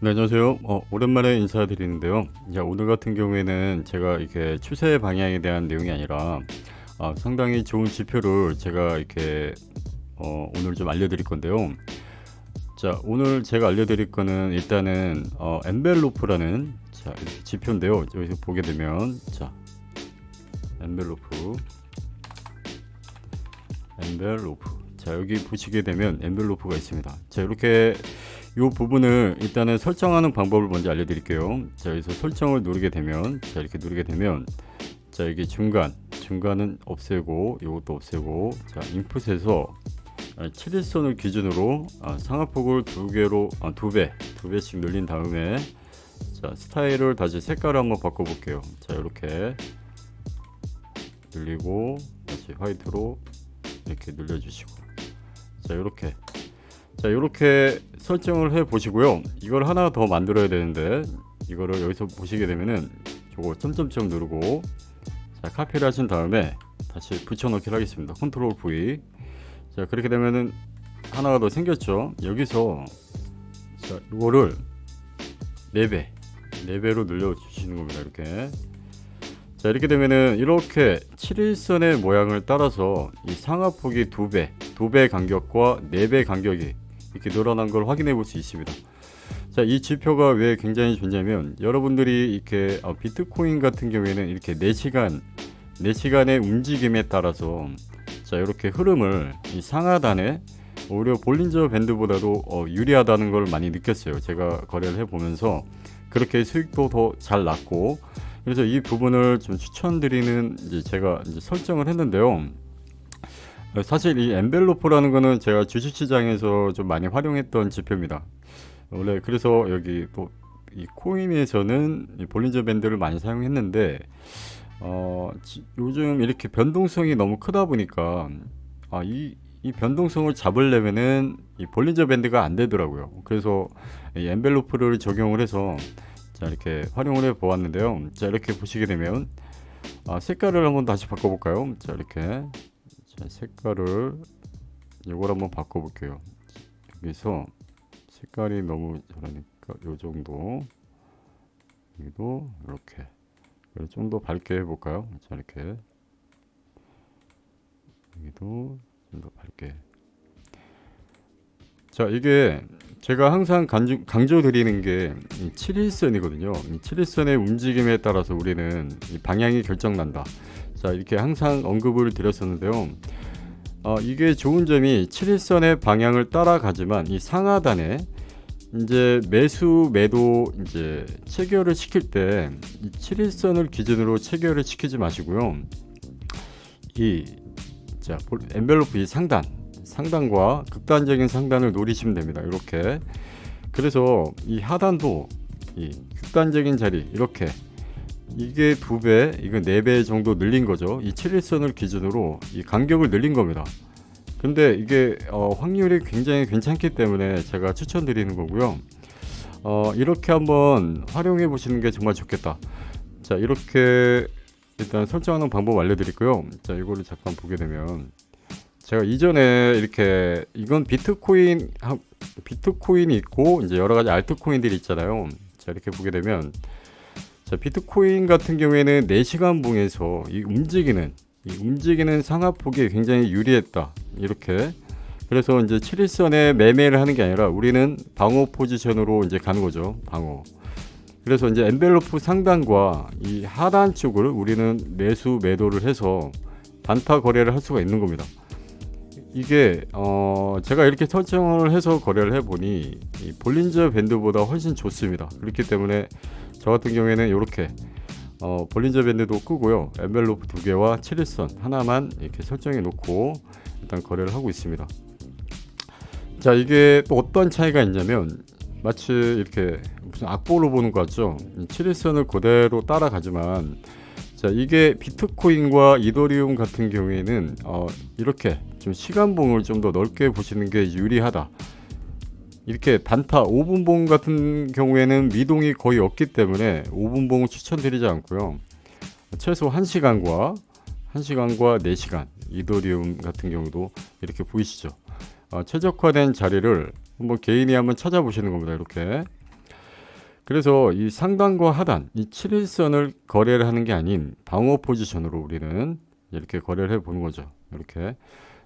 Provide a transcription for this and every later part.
네, 안녕하세요. 오랜만에 인사드리는데요. 자, 오늘 같은 경우에는 제가 이렇게 추세 방향에 대한 내용이 아니라 상당히 좋은 지표를 제가 이렇게 오늘 좀 알려드릴 건데요. 자, 오늘 제가 알려드릴 거는 일단은 엔벨로프라는 자, 이렇게 지표인데요. 여기서 보게 되면 자, 엔벨로프, 엔벨로프. 자, 여기 보시게 되면 엔벨로프가 있습니다. 자, 이렇게 이 부분을 일단은 설정하는 방법을 먼저 알려드릴게요. 자, 여기서 설정을 누르게 되면 자, 이렇게 누르게 되면 자, 여기 중간은 없애고 이것도 없애고 자, 인풋에서 7일선을 기준으로 상하폭을 두 배씩 늘린 다음에 자, 스타일을 다시 색깔을 한번 바꿔 볼게요. 자, 이렇게 늘리고 다시 화이트로 이렇게 늘려주시고 자, 이렇게 설정을 해 보시고요. 이걸 하나 더 만들어야 되는데 이거를 여기서 보시게 되면은 요거 점점점 누르고 자, 카피를 하신 다음에 다시 붙여넣기를 하겠습니다. 컨트롤 V. 자, 그렇게 되면은 하나가 더 생겼죠. 여기서 자, 이거를 4배로 늘려 주시는 겁니다. 이렇게. 자, 이렇게 되면은 이렇게 7일선의 모양을 따라서 이 상하폭이 2배 간격과 4배 간격이 이렇게 늘어난 걸 확인해 볼 수 있습니다. 자, 이 지표가 왜 굉장히 좋냐면 여러분들이 이렇게 비트코인 같은 경우에는 이렇게 4시간의 움직임에 따라서 자, 이렇게 흐름을 이 상하단에 오히려 볼린저 밴드보다도 유리하다는 걸 많이 느꼈어요. 제가 거래를 해 보면서 그렇게 수익도 더 잘 났고, 그래서 이 부분을 좀 추천드리는 제가 설정을 했는데요. 사실 이 엔벨로프라는 거는 제가 주식시장에서 좀 많이 활용했던 지표입니다. 원래 그래서 여기 또 이 코인에서는 이 볼린저 밴드를 많이 사용했는데 요즘 이렇게 변동성이 너무 크다 보니까 이 변동성을 잡으려면은 이 볼린저 밴드가 안 되더라고요. 그래서 이 엔벨로프를 적용을 해서 자, 이렇게 활용을 해 보았는데요. 자, 이렇게 보시게 되면 색깔을 한번 다시 바꿔 볼까요? 자, 이렇게 자, 색깔을 이걸 한번 바꿔 볼게요. 여기서 색깔이 너무 저러니까 요 정도, 여기도 이렇게 좀 더 밝게 해 볼까요? 자, 이렇게 여기도 좀 더 밝게. 자, 이게 제가 항상 강조드리는 게 7일선이거든요. 7일선의 움직임에 따라서 우리는 이 방향이 결정난다. 자, 이렇게 항상 언급을 드렸었는데요. 이게 좋은 점이 7일선의 방향을 따라가지만 이 상하단에 이제 매수 매도 이제 체결을 시킬 때 이 7일선을 기준으로 체결을 시키지 마시고요. 자, 엔벨로프 이 상단과 극단적인 상단을 노리시면 됩니다. 이렇게. 그래서 이 하단도 이 극단적인 자리 이렇게 이게 2배, 이건 4배 정도 늘린 거죠. 이 7일선을 기준으로 이 간격을 늘린 겁니다. 근데 이게 확률이 굉장히 괜찮기 때문에 제가 추천드리는 거고요. 이렇게 한번 활용해 보시는 게 정말 좋겠다. 자, 이렇게 일단 설정하는 방법 알려드릴고요. 자, 이거를 잠깐 보게 되면 제가 이전에 이렇게 이건 비트코인이 있고 이제 여러 가지 알트코인들이 있잖아요. 자, 이렇게 보게 되면 자, 비트코인 같은 경우에는 4시간 봉에서 이 움직이는 상하폭이 굉장히 유리했다. 이렇게. 그래서 이제 7일선에 매매를 하는 게 아니라 우리는 방어 포지션으로 이제 가는 거죠. 방어. 그래서 이제 엔벨로프 상단과 이 하단 쪽을 우리는 매수 매도를 해서 단타 거래를 할 수가 있는 겁니다. 이게 제가 이렇게 설정을 해서 거래를 해보니 이 볼린저 밴드보다 훨씬 좋습니다. 그렇기 때문에 저 같은 경우에는 이렇게 볼린저 밴드도 끄고요, 엔벨로프 2개와 7일선 하나만 이렇게 설정해 놓고 일단 거래를 하고 있습니다. 자, 이게 또 어떤 차이가 있냐면 마치 이렇게 무슨 악보로 보는 것 같죠. 7일선을 그대로 따라가지만 자, 이게 비트코인과 이더리움 같은 경우에는 이렇게 좀 시간봉을 좀 더 넓게 보시는 게 유리하다. 이렇게 단타 5분봉 같은 경우에는 미동이 거의 없기 때문에 5분봉을 추천드리지 않고요. 최소 1시간과 4시간 이더리움 같은 경우도 이렇게 보이시죠. 최적화된 자리를 한번 개인이 한번 찾아보시는 겁니다. 이렇게. 그래서 이 상단과 하단 이 7일선을 거래를 하는 게 아닌 방어 포지션으로 우리는 이렇게 거래를 해 보는 거죠. 이렇게.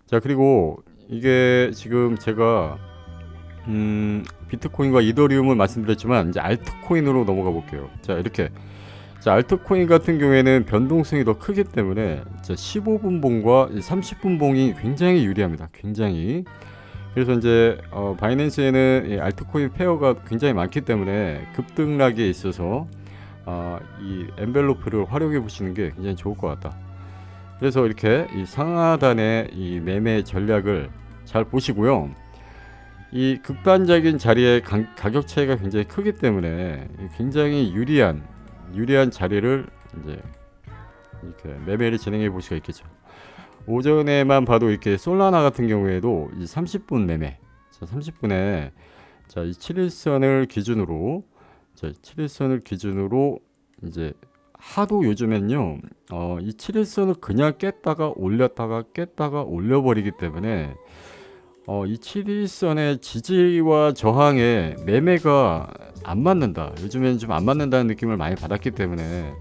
자, 그리고 이게 지금 제가 비트코인과 이더리움을 말씀드렸지만 이제 알트코인으로 넘어가 볼게요. 자, 이렇게. 자, 알트코인 같은 경우에는 변동성이 더 크기 때문에 15분 봉과 30분 봉이 굉장히 유리합니다. 굉장히. 그래서 이제 바이낸스에는 이 알트코인 페어가 굉장히 많기 때문에 급등락에 있어서 이 엔벨로프를 활용해 보시는 게 굉장히 좋을 것 같다. 그래서 이렇게 이 상하단의 이 매매 전략을 잘 보시고요. 이 극단적인 자리의 가격 차이가 굉장히 크기 때문에 굉장히 유리한 자리를 이제 이렇게 매매를 진행해 볼 수가 있겠죠. 오전에만 봐도 이렇게 솔라나 같은 경우에도 이 30분 매매, 자 30분에 이 7일선을 기준으로, 7일선을 기준으로 이제 하도 요즘엔요, 이 7일선을 그냥 깼다가 올렸다가 깼다가 올려버리기 때문에 이 7일선의 지지와 저항의 매매가 안 맞는다. 요즘에는 좀 안 맞는다는 느낌을 많이 받았기 때문에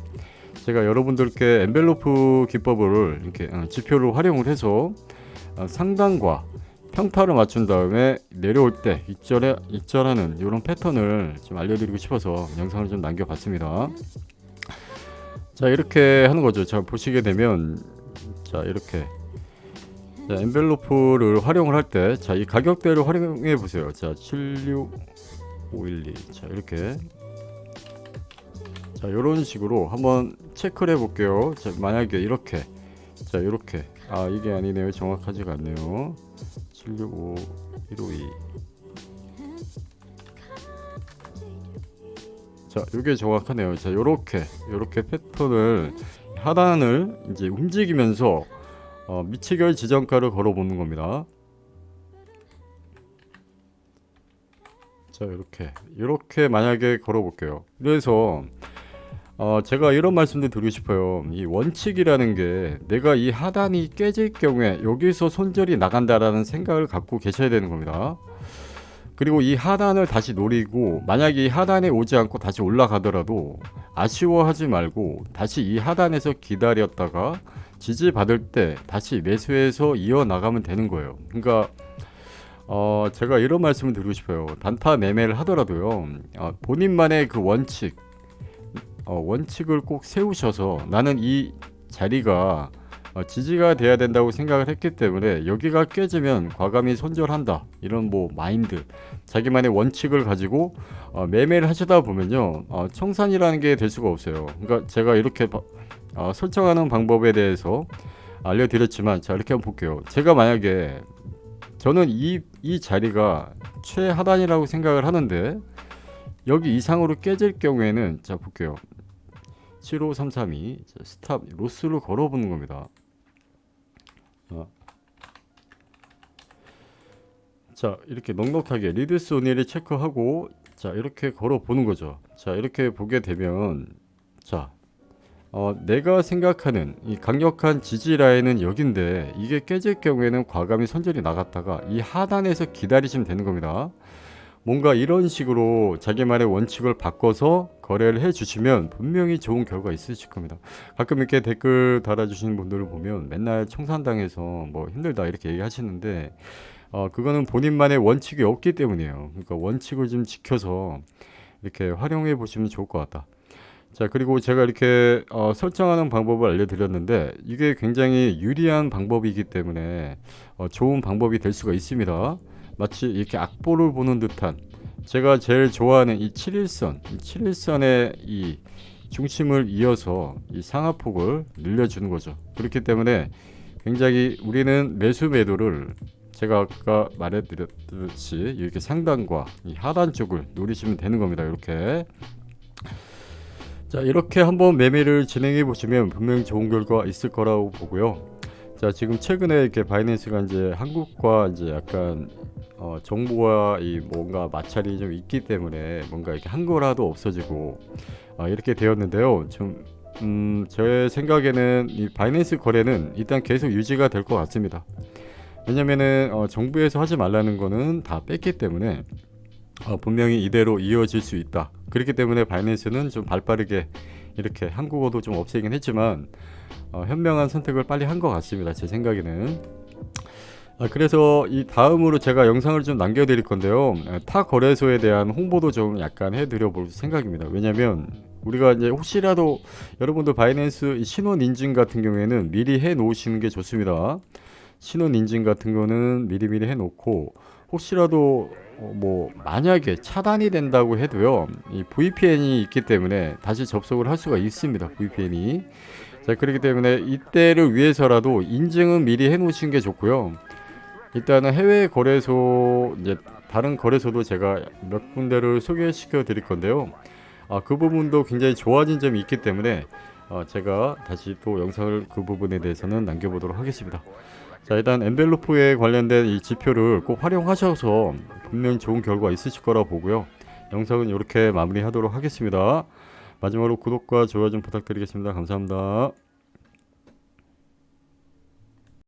제가 여러분들께 엔벨로프 기법을 이렇게 지표를 활용을 해서 상단과 평타를 맞춘 다음에 내려올 때 익절하는 이런 패턴을 좀 알려드리고 싶어서 영상을 좀 남겨봤습니다. 자, 이렇게 하는 거죠. 자, 보시게 되면 자, 이렇게 엔벨로프를 활용을 할 때 이 가격대를 활용해 보세요. 자, 76512. 자, 이렇게 이런 식으로 한번 체크를 해 볼게요. 자, 만약에 이렇게 이렇게 이게 아니네요. 정확하지가 않네요. 765152. 자, 이게 정확하네요. 자, 요렇게 패턴을 하단을 이제 움직이면서 미치결 지정가를 걸어 보는 겁니다. 자, 이렇게 만약에 걸어 볼게요. 그래서 제가 이런 말씀도 드리고 싶어요. 이 원칙이라는 게 내가 이 하단이 깨질 경우에 여기서 손절이 나간다라는 생각을 갖고 계셔야 되는 겁니다. 그리고 이 하단을 다시 노리고 만약에 이 하단에 오지 않고 다시 올라가더라도 아쉬워하지 말고 다시 이 하단에서 기다렸다가 지지받을 때 다시 매수해서 이어나가면 되는 거예요. 그러니까 제가 이런 말씀을 드리고 싶어요. 단타 매매를 하더라도요, 본인만의 그 원칙을 꼭 세우셔서 나는 이 자리가 지지가 돼야 된다고 생각을 했기 때문에 여기가 깨지면 과감히 손절한다, 이런 마인드, 자기만의 원칙을 가지고 매매를 하시다 보면요, 청산이라는 게 될 수가 없어요. 그러니까 제가 이렇게 설정하는 방법에 대해서 알려드렸지만, 자, 이렇게 한번 볼게요. 제가 만약에 저는 이 자리가 최하단이라고 생각을 하는데 여기 이상으로 깨질 경우에는, 자, 볼게요. 75332 스탑 로스를 걸어보는 겁니다. 자, 이렇게 넉넉하게 리드스 오닐을 체크하고, 자, 이렇게 걸어보는 거죠. 자, 이렇게 보게 되면, 자, 내가 생각하는 이 강력한 지지 라인은 여긴데 이게 깨질 경우에는 과감히 손절이 나갔다가 이 하단에서 기다리시면 되는 겁니다. 뭔가 이런 식으로 자기만의 원칙을 바꿔서 거래를 해주시면 분명히 좋은 결과 있으실 겁니다. 가끔 이렇게 댓글 달아주시는 분들을 보면 맨날 청산당해서 힘들다 이렇게 얘기하시는데 그거는 본인만의 원칙이 없기 때문이에요. 그러니까 원칙을 좀 지켜서 이렇게 활용해 보시면 좋을 것 같다. 자, 그리고 제가 이렇게 설정하는 방법을 알려드렸는데 이게 굉장히 유리한 방법이기 때문에 좋은 방법이 될 수가 있습니다. 마치 이렇게 악보를 보는 듯한, 제가 제일 좋아하는 이 7일선의 이 중심을 이어서 이 상하폭을 늘려주는 거죠. 그렇기 때문에 굉장히 우리는 매수 매도를 제가 아까 말해드렸듯이 이렇게 상단과 이 하단 쪽을 노리시면 되는 겁니다. 이렇게. 자, 이렇게 한번 매매를 진행해 보시면 분명히 좋은 결과 있을 거라고 보고요. 자, 지금 최근에 이렇게 바이낸스가 이제 한국과 이제 약간 정부와 이 뭔가 마찰이 좀 있기 때문에 뭔가 이렇게 한 거라도 없어지고 이렇게 되었는데요. 제 생각에는 이 바이낸스 거래는 일단 계속 유지가 될 것 같습니다. 왜냐면은 정부에서 하지 말라는 거는 다 뺐기 때문에 분명히 이대로 이어질 수 있다. 그렇기 때문에 바이낸스는 좀 발빠르게 이렇게 한국어도 좀 없애긴 했지만 현명한 선택을 빨리 한 것 같습니다. 제 생각에는. 그래서 이 다음으로 제가 영상을 좀 남겨드릴 건데요. 타 거래소에 대한 홍보도 좀 약간 해드려 볼 생각입니다. 왜냐면 우리가 이제 혹시라도 여러분들 바이낸스 신원 인증 같은 경우에는 미리 해 놓으시는 게 좋습니다. 신원 인증 같은 거는 미리미리 해 놓고 혹시라도 뭐 만약에 차단이 된다고 해도요, 이 VPN이 있기 때문에 다시 접속을 할 수가 있습니다. VPN이. 자, 그렇기 때문에 이때를 위해서라도 인증은 미리 해 놓으시는 게 좋고요. 일단은 해외 거래소, 이제 다른 거래소도 제가 몇 군데를 소개시켜 드릴 건데요. 그 부분도 굉장히 좋아진 점이 있기 때문에 제가 다시 또 영상을 그 부분에 대해서는 남겨보도록 하겠습니다. 자, 일단 엔벨로프에 관련된 이 지표를 꼭 활용하셔서 분명히 좋은 결과 있으실 거라 보고요. 영상은 이렇게 마무리하도록 하겠습니다. 마지막으로 구독과 좋아요 좀 부탁드리겠습니다. 감사합니다.